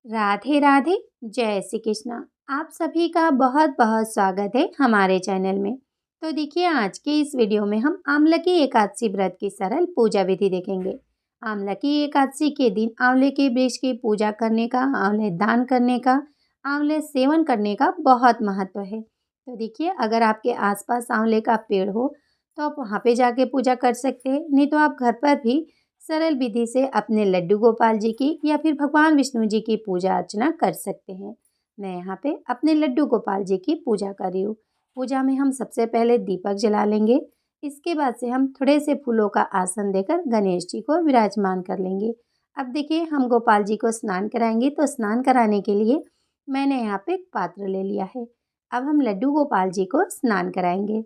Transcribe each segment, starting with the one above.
राधे राधे। जय श्री कृष्णा। आप सभी का बहुत बहुत स्वागत है हमारे चैनल में। तो देखिए, आज के इस वीडियो में हम आमलकी एकादशी व्रत की सरल पूजा विधि देखेंगे। आमलकी एकादशी के दिन आंवले के वृक्ष की पूजा करने का, आंवले दान करने का, आंवले सेवन करने का बहुत महत्व है। तो देखिए, अगर आपके आसपास आंवले का पेड़ हो तो आप वहाँ पे जाके पूजा कर सकते हैं, नहीं तो आप घर पर भी सरल विधि से अपने लड्डू गोपाल जी की या फिर भगवान विष्णु जी की पूजा अर्चना कर सकते हैं। मैं यहाँ पे अपने लड्डू गोपाल जी की पूजा कर रही हूँ। पूजा में हम सबसे पहले दीपक जला लेंगे। इसके बाद से हम थोड़े से फूलों का आसन देकर गणेश जी को विराजमान कर लेंगे। अब देखिए, हम गोपाल जी को स्नान कराएंगे, तो स्नान कराने के लिए मैंने यहाँ पे एक पात्र ले लिया है। अब हम लड्डू गोपाल जी को स्नान कराएंगे।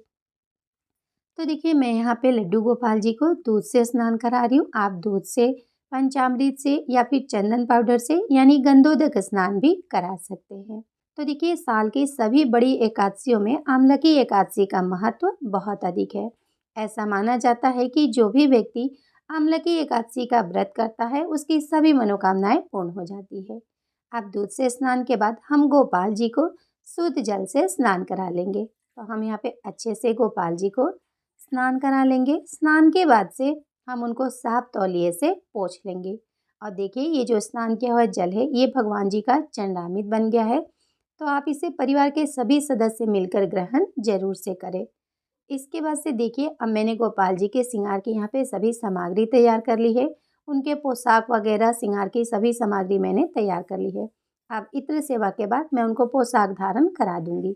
तो देखिए, मैं यहाँ पे लड्डू गोपाल जी को दूध से स्नान करा रही हूँ। आप दूध से, पंचामृत से या फिर चंदन पाउडर से यानी गंधोदक स्नान भी करा सकते हैं। तो देखिए, साल की सभी बड़ी एकादशियों में आमलकी एकादशी का महत्व बहुत अधिक है। ऐसा माना जाता है कि जो भी व्यक्ति आमलकी एकादशी का व्रत करता है उसकी सभी मनोकामनाएं पूर्ण हो जाती है। अब दूध से स्नान के बाद हम गोपाल जी को शुद्ध जल से स्नान करा लेंगे। तो हम यहाँ पे अच्छे से गोपाल जी को स्नान करा लेंगे। स्नान के बाद से हम उनको साफ तौलिए से पोंछ लेंगे। और देखिए, ये जो स्नान किया हुआ जल है ये भगवान जी का चरणामृत बन गया है। तो आप इसे परिवार के सभी सदस्य मिलकर ग्रहण जरूर से करें। इसके बाद से देखिए, अब मैंने गोपाल जी के श्रृंगार की यहाँ पे सभी सामग्री तैयार कर ली है। उनके पोशाक वगैरह श्रृंगार की सभी सामग्री मैंने तैयार कर ली है। अब इत्र सेवा के बाद मैं उनको पोशाक धारण करा दूंगी।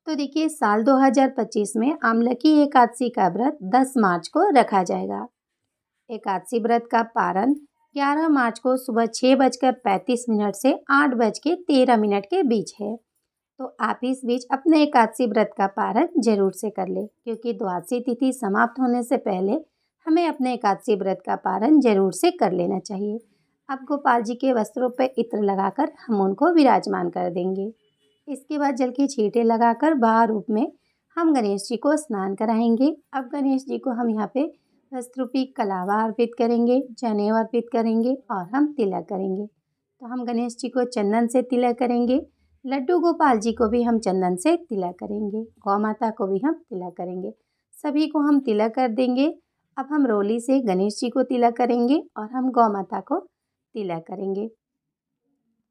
तो देखिए, साल 2025 में आमलकी एकादशी का व्रत 10 मार्च को रखा जाएगा। एकादशी व्रत का पारण 11 मार्च को सुबह 6:35 से 8:13 के बीच है। तो आप इस बीच अपने एकादशी व्रत का पारण जरूर से कर ले, क्योंकि द्वादशी तिथि समाप्त होने से पहले हमें अपने एकादशी व्रत का पारण जरूर से कर लेना चाहिए। अब गोपाल जी के वस्त्रों पर इत्र लगाकर हम उनको विराजमान कर देंगे। इसके बाद जल के छींटे लगाकर बाहर रूप में हम गणेश जी को स्नान कराएंगे। अब गणेश जी को हम यहाँ पे वस्त्रूपी कलावा अर्पित करेंगे, जनेऊ अर्पित करेंगे और हम तिलक करेंगे। तो हम गणेश जी को चंदन से तिलक करेंगे। लड्डू गोपाल जी को भी हम चंदन से तिलक करेंगे। गौ माता को भी हम तिलक करेंगे। सभी को हम तिलक कर देंगे। अब हम रोली से गणेश जी को तिलक करेंगे और हम गौ माता को तिलक करेंगे।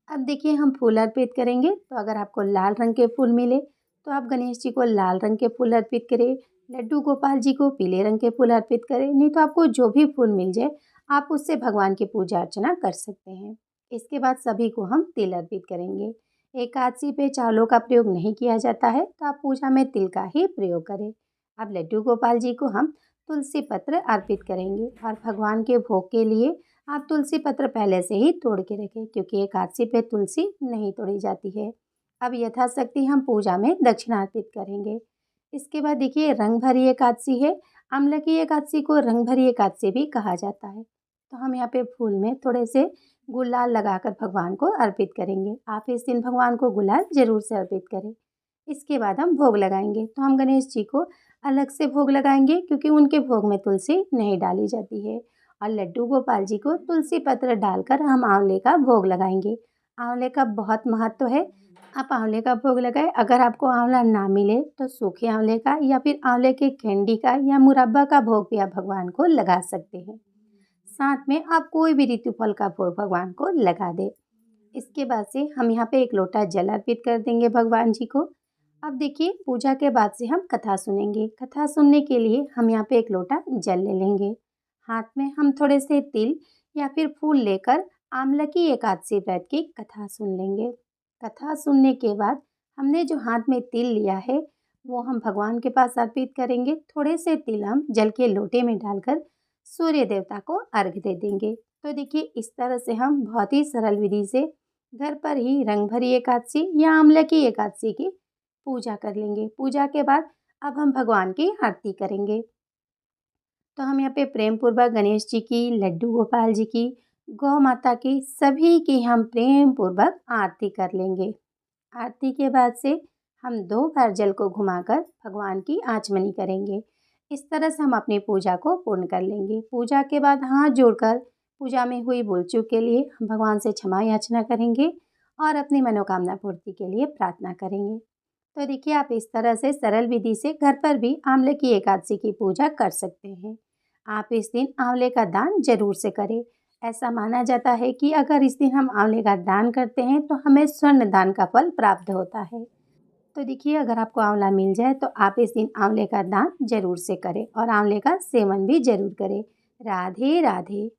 अब देखिए, हम फूल अर्पित करेंगे। तो अगर आपको लाल रंग के फूल मिले तो आप गणेश जी को लाल रंग के फूल अर्पित करें। लड्डू गोपाल जी को पीले रंग के फूल अर्पित करें, नहीं तो आपको जो भी फूल मिल जाए आप उससे भगवान की पूजा अर्चना कर सकते हैं। इसके बाद सभी को हम तिल अर्पित करेंगे। एकादशी पे चावलों का प्रयोग नहीं किया जाता है, तो आप पूजा में तिल का ही प्रयोग करें। अब लड्डू गोपाल जी को हम तुलसी पत्र अर्पित करेंगे और भगवान के भोग के लिए आप तुलसी पत्र पहले से ही तोड़ के रखें, क्योंकि एकादशी पे तुलसी नहीं तोड़ी जाती है। अब यथाशक्ति हम पूजा में दक्षिणा अर्पित करेंगे। इसके बाद देखिए, रंग भरी एकादशी है। अम्लकी एकादशी को रंग भरी एकादशी भी कहा जाता है। तो हम यहाँ पे फूल में थोड़े से गुलाल लगाकर भगवान को अर्पित करेंगे। आप इस दिन भगवान को गुलाल जरूर से अर्पित करें। इसके बाद हम भोग लगाएंगे। तो हम गणेश जी को अलग से भोग लगाएंगे, क्योंकि उनके भोग में तुलसी नहीं डाली जाती है। और लड्डू गोपाल जी को तुलसी पत्र डालकर हम आंवले का भोग लगाएंगे। आंवले का बहुत महत्व है। आप आंवले का भोग लगाएं। अगर आपको आंवला ना मिले तो सूखे आंवले का या फिर आंवले के कैंडी का या मुरब्बा का भोग भी आप भगवान को लगा सकते हैं। साथ में आप कोई भी ऋतु फल का भोग भगवान को लगा दें। इसके बाद से हम यहाँ पे एक लोटा जल अर्पित कर देंगे भगवान जी को। अब देखिए, पूजा के बाद से हम कथा सुनेंगे। कथा सुनने के लिए हम यहाँ पे एक लोटा जल ले लेंगे। हाथ में हम थोड़े से तिल या फिर फूल लेकर आमलकी एकादशी व्रत की कथा सुन लेंगे। कथा सुनने के बाद हमने जो हाथ में तिल लिया है वो हम भगवान के पास अर्पित करेंगे। थोड़े से तिल हम जल के लोटे में डालकर सूर्य देवता को अर्घ्य दे देंगे। तो देखिए, इस तरह से हम बहुत ही सरल विधि से घर पर ही रंग भरी एकादशी या आमलकी एकादशी की पूजा कर लेंगे। पूजा के बाद अब हम भगवान की आरती करेंगे। तो हम यहाँ पे प्रेम पूर्वक गणेश जी की, लड्डू गोपाल जी की, गौ माता की, सभी की हम प्रेम पूर्वक आरती कर लेंगे। आरती के बाद से हम 2 बार जल को घुमाकर भगवान की आचमनी करेंगे। इस तरह से हम अपनी पूजा को पूर्ण कर लेंगे। पूजा के बाद हाथ जोड़कर पूजा में हुई भूल चूक के लिए हम भगवान से क्षमा याचना करेंगे और अपनी मनोकामना पूर्ति के लिए प्रार्थना करेंगे। तो देखिए, आप इस तरह से सरल विधि से घर पर भी आंवले की एकादशी की पूजा कर सकते हैं। आप इस दिन आंवले का दान जरूर से करें। ऐसा माना जाता है कि अगर इस दिन हम आंवले का दान करते हैं तो हमें स्वर्ण दान का फल प्राप्त होता है। तो देखिए, अगर आपको आंवला मिल जाए तो आप इस दिन आंवले का दान जरूर से करें और आंवले का सेवन भी जरूर करें। राधे राधे।